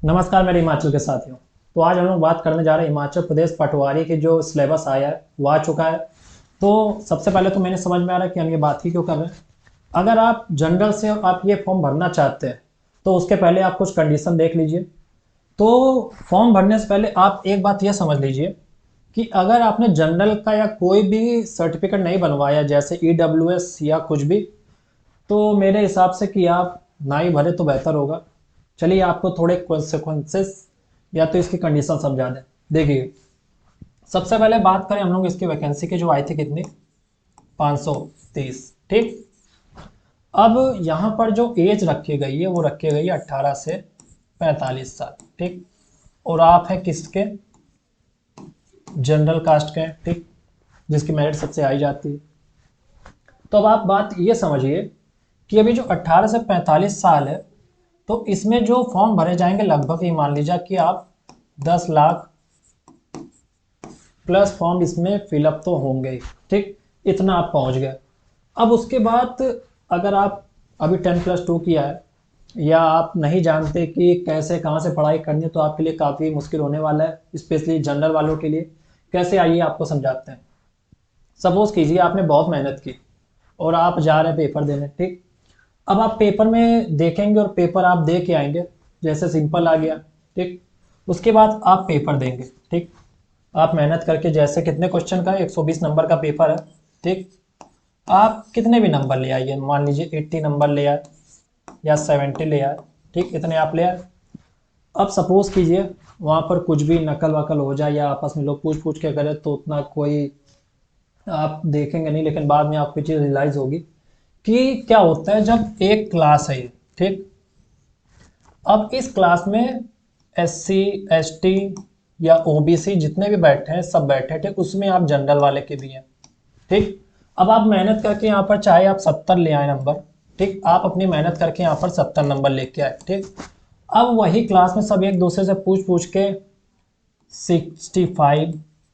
नमस्कार मेरे हिमाचल के साथियों। तो आज हम लोग बात करने जा रहे हैं हिमाचल प्रदेश पटवारी की जो सिलेबस आया है वो आ चुका है। तो सबसे पहले तो मैंने समझ में आ रहा है कि हम ये बात ही क्यों कर रहे हैं। अगर आप जनरल से आप ये फॉर्म भरना चाहते हैं तो उसके पहले आप कुछ कंडीशन देख लीजिए। तो फॉर्म भरने से पहले आप एक बात यह समझ लीजिए कि अगर आपने जनरल का या कोई भी सर्टिफिकेट नहीं बनवाया जैसे EWS या कुछ भी, तो मेरे हिसाब से कि आप ना ही भरे तो बेहतर होगा। चलिए आपको थोड़े कॉन्सिक्वेंसेस या तो इसकी कंडीशन समझा दें। देखिए, सबसे पहले बात करें हम लोग इसकी वैकेंसी की जो आई थी कितनी, 530। ठीक। अब यहाँ पर जो एज रखी गई है वो रखी गई है 18 से 45 साल। ठीक। और आप हैं किसके, जनरल कास्ट के हैं। ठीक। जिसकी मेरिट सबसे हाई जाती है। तो अब आप बात ये समझिए कि अभी जो 18 से 45 साल है तो इसमें जो फॉर्म भरे जाएंगे लगभग ये मान लीजिए कि आप 10 लाख प्लस फॉर्म इसमें फिलअप तो होंगे ही। ठीक। इतना आप पहुंच गए। अब उसके बाद अगर आप अभी 10+2 किया है या आप नहीं जानते कि कैसे कहाँ से पढ़ाई करनी है तो आपके लिए काफ़ी मुश्किल होने वाला है, स्पेशली जनरल वालों के लिए। कैसे, आइए आपको समझाते हैं। सपोज कीजिए आपने बहुत मेहनत की और आप जा रहे हैं पेपर देने। ठीक। अब आप पेपर में देखेंगे और पेपर आप दे के आएंगे, जैसे सिंपल आ गया। ठीक। उसके बाद आप पेपर देंगे। ठीक। आप मेहनत करके, जैसे कितने क्वेश्चन का है, 120 नंबर का पेपर है। ठीक। आप कितने भी नंबर ले आइए, मान लीजिए 80 नंबर ले आए या 70 ले आए। ठीक। इतने आप ले आए। अब सपोज कीजिए वहाँ पर कुछ भी नकल वकल हो जाए या आपस में लोग पूछ पूछ के करें तो उतना कोई आप देखेंगे नहीं, लेकिन बाद में आपको चीज़ रियलाइज़ होगी कि क्या होता है जब एक क्लास है ये। ठीक। अब इस क्लास में SC ST या OBC जितने भी बैठे हैं सब बैठे हैं। ठीक। उसमें आप जनरल वाले के भी हैं। ठीक। अब आप मेहनत करके यहाँ पर चाहे आप 70 ले आए नंबर। ठीक। आप अपनी मेहनत करके यहाँ पर 70 नंबर लेके आए। ठीक। अब वही क्लास में सब एक दूसरे से पूछ पूछ के 65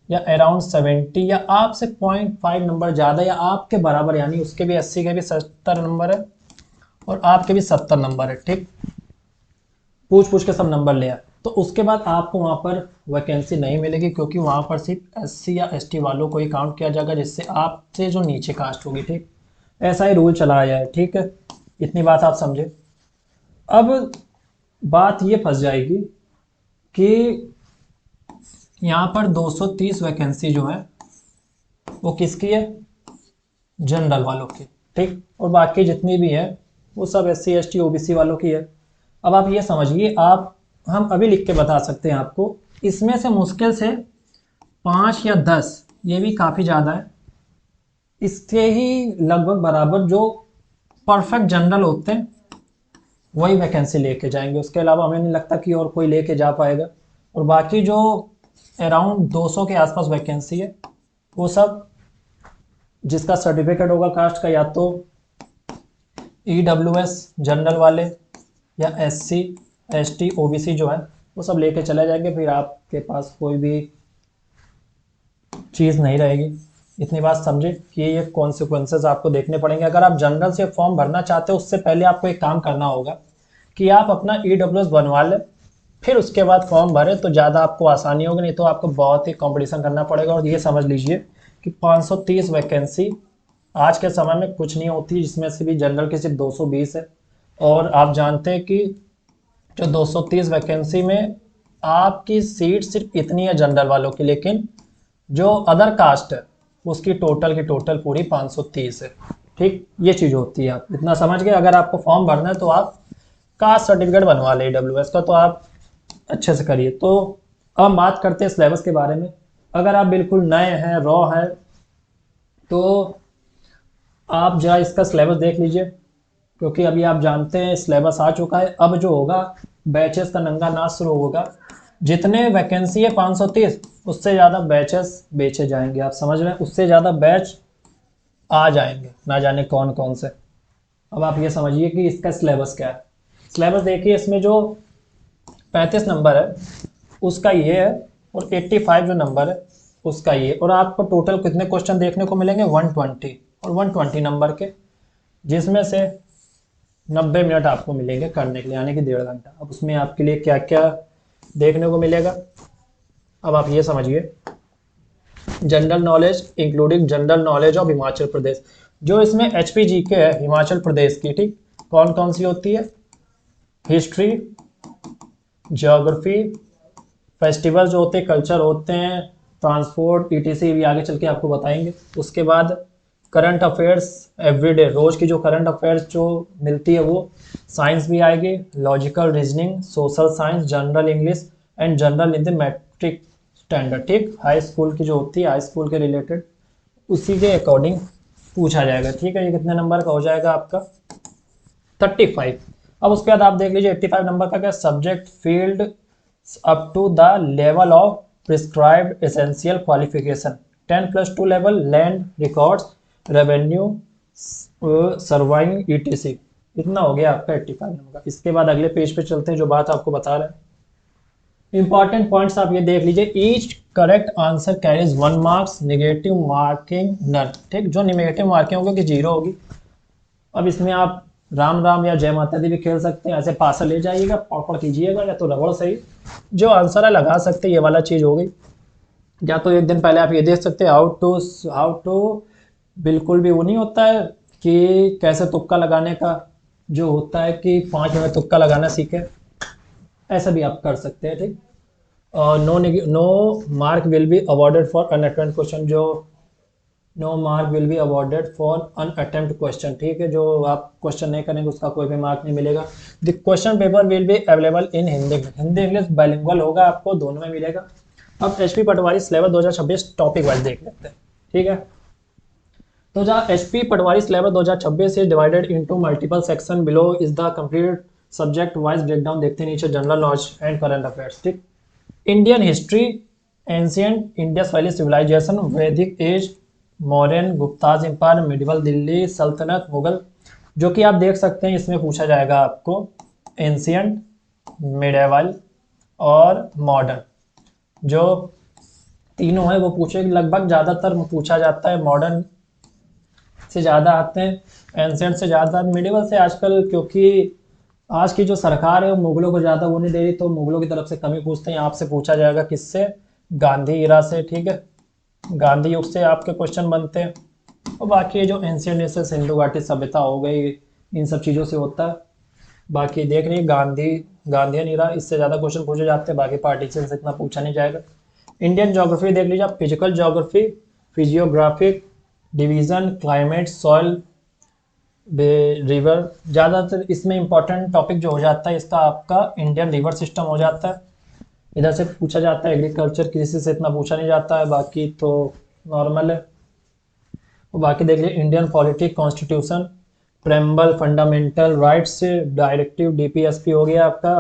या अराउंड 70 या आपसे 0.5 नंबर ज़्यादा या आपके बराबर, यानी उसके भी 80 के भी 70 नंबर है और आपके भी 70 नंबर है। ठीक। पूछ पूछ के सब नंबर ले आए तो उसके बाद आपको वहाँ पर वैकेंसी नहीं मिलेगी, क्योंकि वहाँ पर सिर्फ SC या ST वालों को ही काउंट किया जाएगा, जिससे आपसे जो नीचे कास्ट होगी। ठीक। ऐसा ही रूल चला आया है। ठीक है, इतनी बात आप समझे। अब बात ये फंस जाएगी कि यहाँ पर 230 वैकेंसी जो है वो किसकी है, जनरल वालों की। ठीक। और बाकी जितनी भी है वो सब SC ST OBC वालों की है। अब आप ये समझिए, आप हम अभी लिख के बता सकते हैं आपको, इसमें से मुश्किल से 5 या 10, ये भी काफ़ी ज़्यादा है, इसके ही लगभग बराबर जो परफेक्ट जनरल होते हैं वही वैकेंसी लेके जाएंगे। उसके अलावा हमें नहीं लगता कि और कोई लेके जा पाएगा। और बाकी जो अराउंड 200 के आसपास वैकेंसी है वो सब जिसका सर्टिफिकेट होगा कास्ट का, या तो EWS जनरल वाले या SC ST OBC जो है वो सब लेके चले जाएंगे। फिर आपके पास कोई भी चीज़ नहीं रहेगी। इतनी बात समझे कि ये कॉन्सिक्वेंसेस आपको देखने पड़ेंगे। अगर आप जनरल से फॉर्म भरना चाहते हो उससे पहले आपको एक काम करना होगा कि आप अपना EWS बनवा लें, फिर उसके बाद फॉर्म भरें तो ज़्यादा आपको आसानी होगी। नहीं तो आपको बहुत ही कंपटीशन करना पड़ेगा। और ये समझ लीजिए कि 530 वैकेंसी आज के समय में कुछ नहीं होती, जिसमें से भी जनरल की सिर्फ 220 है। और आप जानते हैं कि जो 230 वैकेंसी में आपकी सीट सिर्फ इतनी है जनरल वालों की, लेकिन जो अदर कास्ट है उसकी टोटल की टोटल पूरी 530 है। ठीक। ये चीज़ होती है, आप इतना समझ गए। अगर आपको फॉर्म भरना है तो आप कास्ट सर्टिफिकेट बनवा लें EWS का, तो आप अच्छे से करिए। तो अब हम बात करते हैं सिलेबस के बारे में। अगर आप बिल्कुल नए हैं, रॉ हैं, तो आप जरा इसका सिलेबस देख लीजिए, क्योंकि अभी आप जानते हैं सिलेबस आ चुका है। अब जो होगा बैचेस का नंगा नाच शुरू होगा। जितने वैकेंसी है 530, उससे ज़्यादा बैचेस बेचे जाएंगे। आप समझ रहे हैं, उससे ज़्यादा बैच आ जाएंगे, ना जाने कौन कौन से। अब आप ये समझिए कि इसका सिलेबस क्या है। सिलेबस देखिए, इसमें जो 35 नंबर है उसका ये है, और 85 जो नंबर है उसका ये। और आपको टोटल कितने क्वेश्चन देखने को मिलेंगे, 120 और 120 नंबर के, जिसमें से 90 मिनट आपको मिलेंगे करने के लिए, यानी कि 1.5 घंटा। अब उसमें आपके लिए क्या क्या देखने को मिलेगा, अब आप ये समझिए। General knowledge including general knowledge of Himachal Pradesh, जो इसमें HPGK है हिमाचल प्रदेश की, ठीक, कौन कौन सी होती है, हिस्ट्री, ज्योग्राफी, फेस्टिवल जो होते हैं, कल्चर होते हैं, ट्रांसपोर्ट, ETC भी आगे चल के आपको बताएंगे। उसके बाद करंट अफेयर्स एवरीडे, रोज की जो करंट अफेयर्स जो मिलती है वो, साइंस भी आएगी, logical reasoning, social science, general English and general in the matric standard, ठीक, हाई स्कूल की जो होती है, हाई स्कूल के रिलेटेड उसी के अकॉर्डिंग पूछा जाएगा, ठीक है। ये कितने नंबर का हो जाएगा आपका, 35। अब उसके बाद आप देख लीजिए 85 नंबर का क्या, subject field up to the level of prescribed essential qualification, 10+2 level, land records, revenue, surveying, ETC, इतना हो गया आपका 85 नंबर। इसके बाद अगले पेज पे चलते हैं, जो बात आपको बता रहे हैं। इंपॉर्टेंट पॉइंट्स आप ये देख लीजिए, each correct answer carries 1 marks, negative marking none, ठीक, जो नेगेटिव मार्किंग होगी कि 0 होगी। अब इसमें आप राम राम या जय माता दी भी खेल सकते हैं, ऐसे पासा ले जाइएगा, पकड़ कीजिएगा, या तो रबड़ सही जो आंसर है लगा सकते हैं, ये वाला चीज़ हो गई। या तो एक दिन पहले आप ये देख सकते हैं हाउ टू बिल्कुल भी वो नहीं होता है कि कैसे तुक्का लगाने का, जो होता है कि 5 मिनट तुक्का लगाना सीखे, ऐसा भी आप कर सकते हैं, ठीक। और no mark will be awarded for unattempt question, जो no mark will be awarded for unattempt question, ठीक है, जो आप क्वेश्चन नहीं करेंगे उसका कोई भी मार्क नहीं मिलेगा। The question paper will be available in Hindi English bilingual होगा, आपको दोनों में मिलेगा। अब HP Patwari syllabus 2026 topic wise देख लेते हैं, ठीक है। तो जहाँ HP Patwari syllabus 2026 is divided into multiple section, below is the complete subject wise breakdown, देखते नीचे general knowledge and current affairs, ठीक। Indian history, ancient Indus valley civilisation, Vedic age, modern, Guptas empire, medieval Delhi सल्तनत, मुगल, जो कि आप देख सकते हैं इसमें पूछा जाएगा आपको एंशियंट, मिडिवल और मॉडर्न, जो तीनों है वो पूछे लगभग ज़्यादातर पूछा जाता है, मॉडर्न से ज़्यादा आते हैं, एंशियंट से ज़्यादा, मिडिवल से आजकल क्योंकि आज की जो सरकार है वो मुगलों को ज़्यादा वो नहीं दे रही, तो मुगलों की तरफ से कमी पूछते हैं, आपसे पूछा जाएगा किससे, गांधी इरा से, ठीक है, गांधी युग से आपके क्वेश्चन बनते हैं। और बाकी जो एंशियंट से सिंधु घाटी सभ्यता हो गई, इन सब चीज़ों से होता है। बाकी देख रही गांधीयन इरा, इससे ज़्यादा क्वेश्चन पूछे जाते हैं, बाकी पार्टीशन से इतना पूछा नहीं जाएगा। इंडियन ज्योग्राफी देख लीजिए आप, physical geography, physiographic, division, climate, soil, river, ज़्यादातर इसमें इंपॉर्टेंट टॉपिक जो हो जाता है इसका आपका इंडियन रिवर सिस्टम हो जाता है, इधर से पूछा जाता है। एग्रीकल्चर कृषि से इतना पूछा नहीं जाता है, बाकी तो नॉर्मल है। और बाकी देख लीजिए Indian politic, constitution, preamble, fundamental rights, directive, DPSP हो गया आपका,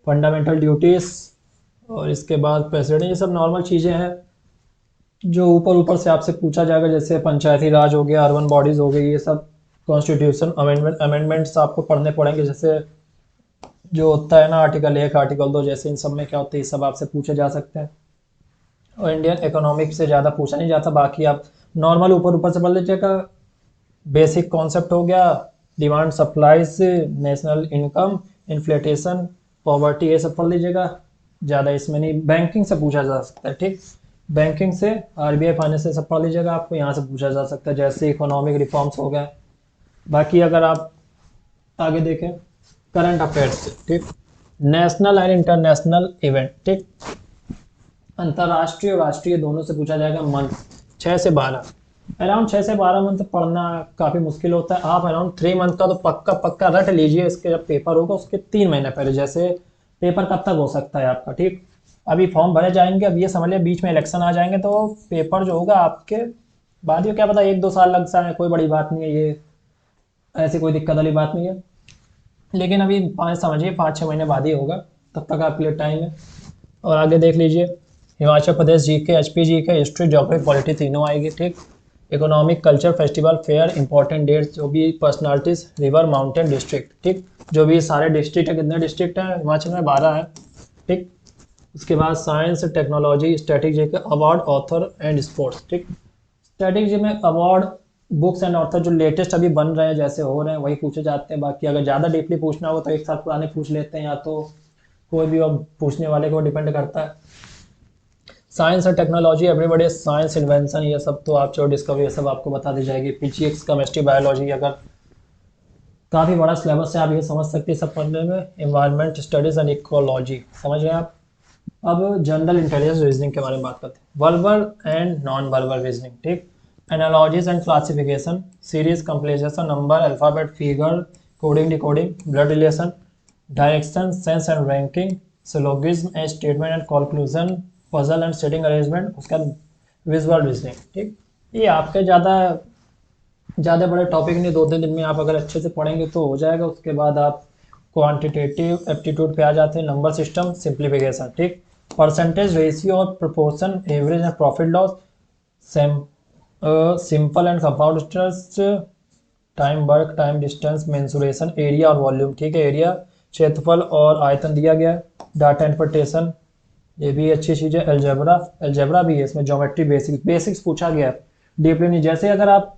फंडामेंटल ड्यूटीज़, और इसके बाद प्रेसिडेंट, ये सब नॉर्मल चीज़ें हैं जो ऊपर ऊपर से आपसे पूछा जाएगा, जैसे पंचायती राज हो गया, अर्बन बॉडीज़ हो गई, ये सब कॉन्स्टिट्यूशन अमेंडमेंट्स आपको पढ़ने पड़ेंगे, जैसे जो होता है ना आर्टिकल 1 आर्टिकल 2, जैसे इन सब में क्या होता है, ये सब आपसे पूछे जा सकते हैं। और इंडियन इकोनॉमिक से ज़्यादा पूछा नहीं जाता, बाकी आप नॉर्मल ऊपर ऊपर से पढ़ लीजिएगा। बेसिक कॉन्सेप्ट हो गया, demand supplies, national income, inflation, poverty, ये सब पढ़ लीजिएगा, ज़्यादा इसमें नहीं। बैंकिंग से पूछा जा सकता है, ठीक, बैंकिंग से RBI फाइनेंस से सब पढ़ लीजिएगा, आपको यहाँ से पूछा जा सकता है, जैसे इकोनॉमिक रिफॉर्म्स हो गए। बाकी अगर आप आगे देखें करंट अफेयर्स, ठीक, नेशनल एंड इंटरनेशनल इवेंट, ठीक, अंतर्राष्ट्रीय और राष्ट्रीय दोनों से पूछा जाएगा। मंथ 6 से 12, अराउंड 6 से 12 मंथ पढ़ना काफ़ी मुश्किल होता है, आप अराउंड 3 मंथ का तो पक्का रट लीजिए। इसके जब पेपर होगा उसके 3 महीने पहले, जैसे पेपर कब तक हो सकता है आपका, ठीक, अभी फॉर्म भरे जाएंगे, अब ये समझ लिया बीच में इलेक्शन आ जाएंगे तो पेपर जो होगा आपके बाद में क्या पता 1-2 साल लग जाए, कोई बड़ी बात नहीं है, ये ऐसी कोई दिक्कत वाली बात नहीं है। लेकिन अभी समझिए 5-6 महीने बाद ही होगा, तब तक आपके लिए टाइम है। और आगे देख लीजिए Himachal Pradesh GK, HPGK, history, geography, polity तीनों आएगी, ठीक, economic, culture, festival, fair, important dates, जो भी पर्सनालिटीज, रिवर, माउंटेन, डिस्ट्रिक्ट, ठीक, जो भी सारे डिस्ट्रिक्ट है, कितने डिस्ट्रिक्ट हैं हिमाचल में, 12 है, ठीक। उसके बाद साइंस, टेक्नोलॉजी, स्ट्रेटेजी के अवार्ड, ऑथर एंड स्पोर्ट्स, ठीक, स्ट्रेटेजी में अवार्ड बुक्स एंड ऑथर जो लेटेस्ट अभी बन रहे हैं जैसे हो रहे हैं वही पूछे जाते हैं। बाकी अगर ज़्यादा डीपली पूछना हो तो एक साथ पुराने पूछ लेते हैं, या तो कोई भी और पूछने वाले को डिपेंड करता है। साइंस और टेक्नोलॉजी, एवरीबॉडी साइंस इन्वेंशन, ये सब तो आप जो डिस्कवरी ये सब आपको बता दी जाएगी। फिजिक्स, केमिस्ट्री, बायोलॉजी, अगर काफ़ी बड़ा सिलेबस है, आप ये समझ सकते हैं सब पढ़ने में। इन्वायरमेंट स्टडीज एंड इकोलॉजी, समझ रहे हैं आप। अब जनरल इंटेलिजेंस रीजनिंग के बारे में बात करते हैं। Verbal and non verbal reasoning, ठीक। Analogies and classification, series, completion, number, alphabet, figure, coding, decoding, blood relation, direction, sense and ranking, syllogism and statement and conclusion, puzzle and setting arrangement, उसका visual reasoning, ठीक। ये आपके ज़्यादा बड़े topic नहीं, 2-3 दिन में आप अगर अच्छे से पढ़ेंगे तो हो जाएगा। उसके बाद आप क्वांटिटेटिव एप्टीट्यूड पे आ जाते हैं, नंबर सिस्टम, सिंप्लीफिकेशन, ठीक। परसेंटेज, रेशियो और proportion, average and profit loss, simple and compound interest, time work, time distance, mensuration, area और वॉल्यूम, ठीक है। एरिया क्षेत्रफल और आयतन दिया गया है। डाटा इंटरप्रिटेशन, ये भी अच्छी चीज़ है। एल्जेब्रा भी है इसमें। ज्योमेट्री, बेसिक्स पूछा गया है, डीपली नहीं। जैसे अगर आप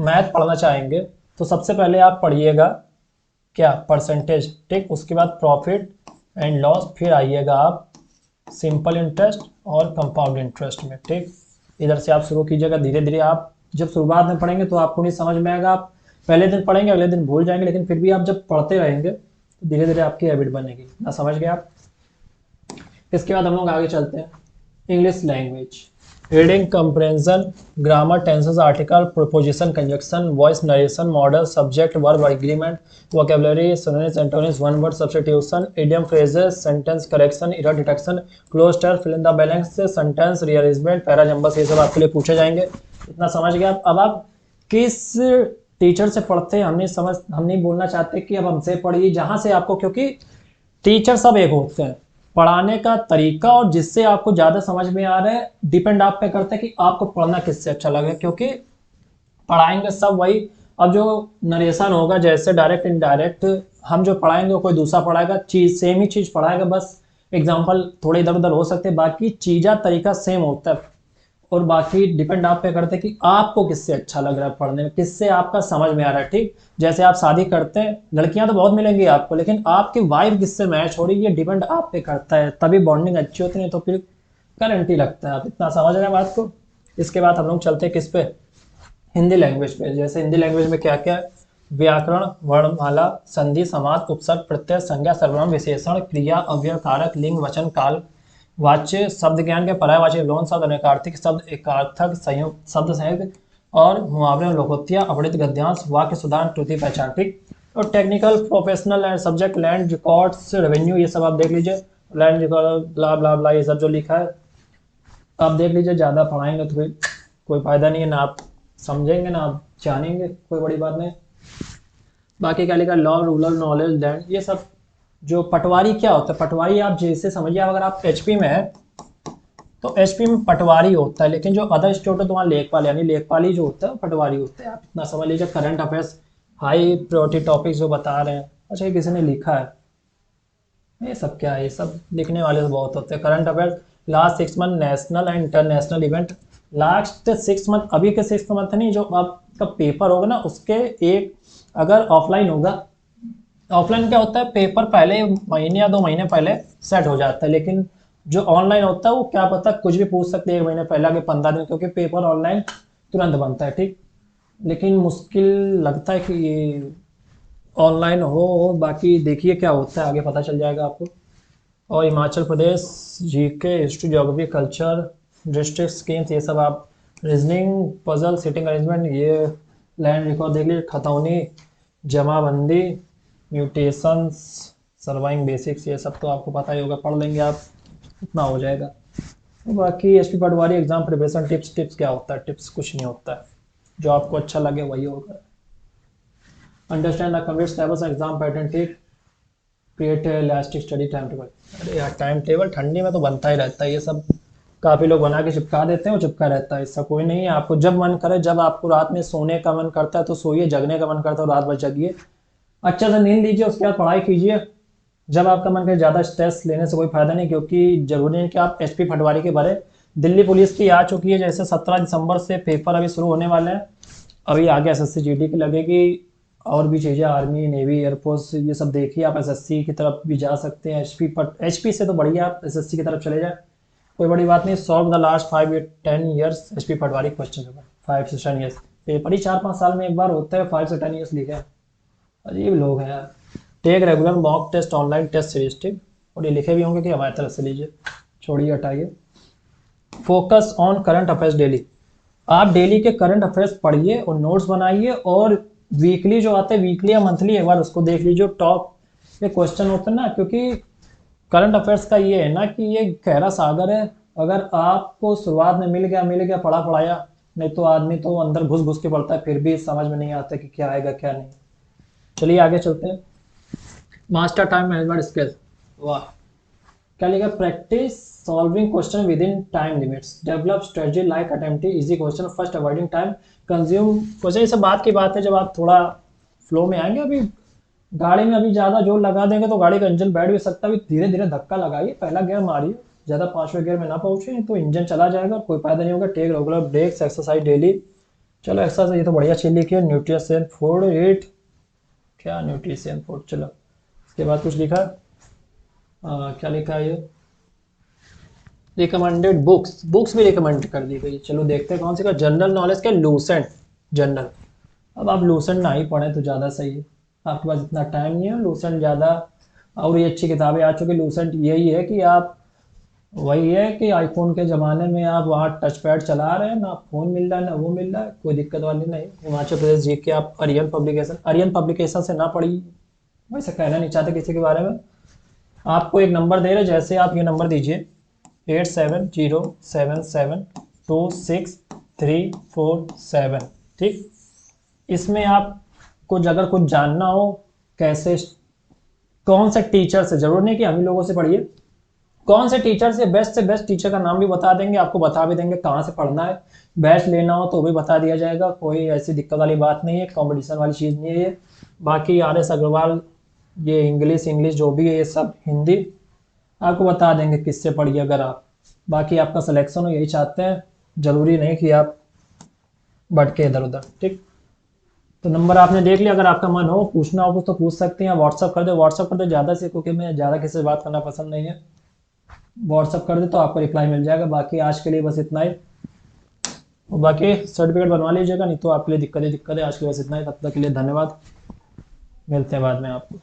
मैथ पढ़ना चाहेंगे तो सबसे पहले आप पढ़िएगा क्या, परसेंटेज, ठीक। उसके बाद प्रॉफिट एंड लॉस, फिर आइएगा आप सिंपल इंटरेस्ट और कंपाउंड इंटरेस्ट में, ठीक। इधर से आप शुरू कीजिएगा। धीरे धीरे आप जब शुरुआत में पढ़ेंगे तो आपको नहीं समझ में आएगा, आप पहले दिन पढ़ेंगे अगले दिन भूल जाएंगे, लेकिन फिर भी आप जब पढ़ते रहेंगे तो धीरे धीरे आपकी हैबिट बनेगी ना, समझ गए आप। इसके बाद हम लोग आगे चलते हैं। English language, reading comprehension, grammar, tenses, article, preposition, conjunction, voice narration, modal, subject, verb, agreement, vocabulary, synonyms, antonyms, one word substitution, idiom, phrases, sentence correction, error detection, cloze term, fill in the blanks, sentence rearrangement, para jumbles, ये सब आपके लिए पूछे जाएंगे। इतना समझ गया। अब आप किस टीचर से पढ़ते हैं हम नहीं बोलना चाहते कि अब हमसे पढ़िए, जहाँ से आपको, क्योंकि टीचर सब एक होते हैं, पढ़ाने का तरीका और जिससे आपको ज़्यादा समझ में आ रहा है डिपेंड आप पे करता है कि आपको पढ़ना किससे अच्छा लगे, क्योंकि पढ़ाएंगे सब वही। अब जो नरेशन होगा, जैसे डायरेक्ट इनडायरेक्ट, हम जो पढ़ाएंगे कोई दूसरा पढ़ाएगा, चीज़ सेम ही चीज़ पढ़ाएगा, बस एग्जाम्पल थोड़े इधर उधर हो सकते हैं, बाकी चीज़ा तरीका सेम होता है। और बाकी डिपेंड आप पे करते हैं कि आपको किससे अच्छा लग रहा है पढ़ने में, किससे आपका समझ में आ रहा है, ठीक। जैसे आप शादी करते हैं, लड़कियां तो बहुत मिलेंगी आपको, लेकिन आपकी वाइफ किससे मैच हो रही है, ये डिपेंड आप पे करता है, तभी बॉन्डिंग अच्छी होती है, तो फिर करंट ही लगता है। आप इतना समझ रहे हैं बात को। इसके बाद हम लोग चलते हैं किस पे, हिंदी लैंग्वेज पे। जैसे हिंदी लैंग्वेज में क्या क्या है, व्याकरण, वर्णमाला, संधि, समास, उपसर्ग, प्रत्यय, संज्ञा, सर्वनाम, विशेषण, क्रिया, अव्यय, कारक, लिंग, वचन, काल, वाच्य, शब्द ज्ञान के पर्यायवाची लोन शब्द, अनेकार्थक शब्द, एकार्थक, संयुक्त शब्द, संयुक्त और मुहावरे, लोकोक्तियाँ, अपठित गद्यांश, वाक्य सुधार, त्रुटि पहचान, ठीक। और technical, professional and subject, land records, revenue, ये सब आप देख लीजिए। लैंड रिकॉर्ड, ब्ला ब्ला ब्ला, ये सब जो लिखा है आप देख लीजिए। ज़्यादा पढ़ाएंगे तो फिर कोई फायदा नहीं है, ना आप समझेंगे ना आप जानेंगे, कोई बड़ी बात नहीं। बाकी क्या लिखा, लॉ, रूरल नॉलेज, लैंड, ये सब। जो पटवारी क्या होता है, पटवारी आप जैसे समझिए, अगर आप एचपी में है तो एचपी में पटवारी होता है, लेकिन जो अदर स्टेट है तो वहाँ लेखपाल, यानी लेखपाल ही जो होता है पटवारी होता है। आप इतना समझ लीजिए। Current affairs, high priority topics जो बता रहे हैं। अच्छा, ये किसी ने लिखा है, ये सब क्या है, ये सब लिखने वाले तो बहुत होते हैं। Current affairs, last 6 month national and international event, last 6 month, अभी के 6 मंथ नहीं, जो आपका पेपर होगा ना उसके एक, अगर ऑफलाइन होगा, ऑफलाइन क्या होता है, पेपर पहले महीने या 2 महीने पहले सेट हो जाता है, लेकिन जो ऑनलाइन होता है वो क्या पता कुछ भी पूछ सकते हैं 1 महीने पहले, आगे 15 दिन, क्योंकि पेपर ऑनलाइन तुरंत बनता है, ठीक। लेकिन मुश्किल लगता है कि ये ऑनलाइन हो। बाकी देखिए क्या होता है, आगे पता चल जाएगा आपको। और Himachal Pradesh, GK, history, geography, culture, district schemes, ये सब आप, रीजनिंग, पजल, सिटिंग अरेंजमेंट, ये लैंड रिकॉर्ड देख लीजिए, खतौनी, जमाबंदी, म्यूटेशंस, सर्वाइंग बेसिक्स, ये सब तो आपको पता ही होगा, पढ़ लेंगे आप, इतना हो जाएगा। बाकी एसपी पटवारी एग्जाम प्रिपरेशन टिप्स क्या होता है, टिप्स कुछ नहीं होता है, जो आपको अच्छा लगे वही होगा। Understand the complete syllabus exam pattern, ठीक। Create elastic study time table, अरे यार टाइम टेबल ठंडी में तो बनता ही रहता है, ये सब काफ़ी लोग बना के चिपका देते हैं, वो चिपका रहता है, इसका कोई नहीं है। आपको जब मन करे, जब आपको रात में सोने का मन करता है तो सोइए, जगने का मन करता है तो रात भर जगिए, अच्छे से नींद लीजिए, उसके बाद पढ़ाई कीजिए। जब आपका मन करे, ज़्यादा स्ट्रेस लेने से कोई फायदा नहीं, क्योंकि जरूरी नहीं कि आप एसपी पटवारी के भरे। दिल्ली पुलिस की आ चुकी है, जैसे 17 दिसंबर से पेपर अभी शुरू होने वाले हैं, अभी आगे एसएससी जीडी की लगेगी, और भी चीज़ें आर्मी नेवी एयरफोर्स ये सब देखिए। आप एसएससी की तरफ भी जा सकते हैं, एचपी पर एचपी से तो बढ़िया आप एसएससी की तरफ चले जाए, कोई बड़ी बात नहीं। Solve the last 5 10 years HP Patwari question paper 5 से 10 ईयर्स, पेपर ही 4-5 साल में एक बार होता है, 5 से 10 ईयर्स लिखे हैं, अजीब लोग हैं यार। Take regular mock test online test series, ठीक, और ये लिखे भी होंगे कि हमारी तरफ से लीजिए, छोड़िए हटाइए। Focus on current affairs daily, आप डेली के करंट अफेयर्स पढ़िए और नोट्स बनाइए, और वीकली जो आते हैं, वीकली या मंथली एक बार उसको देख लीजिए। टॉप ये क्वेश्चन होते हैं ना, क्योंकि करंट अफेयर्स का ये है ना कि ये गहरा सागर है, अगर आपको शुरुआत में मिल गया पढ़ा पढ़ाया, नहीं तो आदमी तो अंदर घुस घुस के पढ़ता है, फिर भी समझ में नहीं आता कि क्या आएगा क्या नहीं। चलिए आगे चलते हैं। मास्टर टाइम मैनेजमेंट स्किल्स, वाह, क्या लिखा, practice solving question with in time limits, develop strategy like attempting easy question first avoiding time consume question. ये सब बात की बात है, जब आप थोड़ा फ्लो में आएंगे। अभी गाड़ी में अभी ज़्यादा जोर लगा देंगे तो गाड़ी का इंजन बैठ भी सकता है, अभी धीरे धीरे धक्का लगाइए, पहला गियर मारिए, ज़्यादा 5वें गियर में ना पहुँचे तो इंजन चला जाएगा, कोई फायदा नहीं होगा। Take regular breaks, exercise daily. चलो एक्सरसाइज ये तो बढ़िया चीज़ लिखी है, न्यूट्रिशन फूड ईट, क्या न्यूट्रिशन फूड, चलो इसके बाद कुछ लिखा क्या लिखा है ये, रिकमेंडेड बुक्स, बुक्स भी रिकमेंड कर दी गई। चलो देखते हैं कौन सी का, जनरल नॉलेज के लूसेंट जनरल। अब आप लूसेंट ना ही पढ़ें तो ज़्यादा सही है, आपके पास इतना टाइम नहीं है। लूसेंट ज़्यादा और ये अच्छी किताबें आ चुकी। लूसेंट यही है कि आप, वही है कि आईफोन के ज़माने में आप वहाँ टच पैड चला रहे हैं, ना फ़ोन मिल रहा है ना वो मिल रहा है, कोई दिक्कत वाली नहीं। हिमाचल प्रदेश जी के आप अरियन पब्लिकेशन से ना पढ़ी, वैसे कहना नहीं चाहते किसी के बारे में। आपको एक नंबर दे रहे, जैसे आप ये नंबर दीजिए 8707726347, ठीक। इसमें आप कुछ अगर कुछ जानना हो कैसे, कौन से टीचर से, जरूर नहीं कि हम ही लोगों से पढ़िए, कौन से टीचर से बेस्ट टीचर का नाम भी बता देंगे, आपको बता भी देंगे कहाँ से पढ़ना है। बैच लेना हो तो भी बता दिया जाएगा, कोई ऐसी दिक्कत वाली बात नहीं है, कंपटीशन वाली चीज़ नहीं है ये। बाकी RS अग्रवाल, ये इंग्लिश जो भी है ये सब हिंदी, आपको बता देंगे किससे पढ़िए अगर आप, बाकी आपका सिलेक्शन हो यही चाहते हैं, ज़रूरी नहीं कि आप भटके इधर उधर, ठीक। तो नंबर आपने देख लिया, अगर आपका मन हो पूछना हो कुछ तो पूछ सकते हैं। व्हाट्सअप कर दे ज़्यादा से, क्योंकि मैं ज़्यादा किसी से बात करना पसंद नहीं है। व्हाट्सअप कर दे तो आपको रिप्लाई मिल जाएगा। बाकी आज के लिए बस इतना ही, और बाकी सर्टिफिकेट बनवा लीजिएगा, नहीं तो आपके लिए दिक्कत है। आज के लिए बस इतना ही, तब तक के लिए धन्यवाद, मिलते हैं बाद में आपको।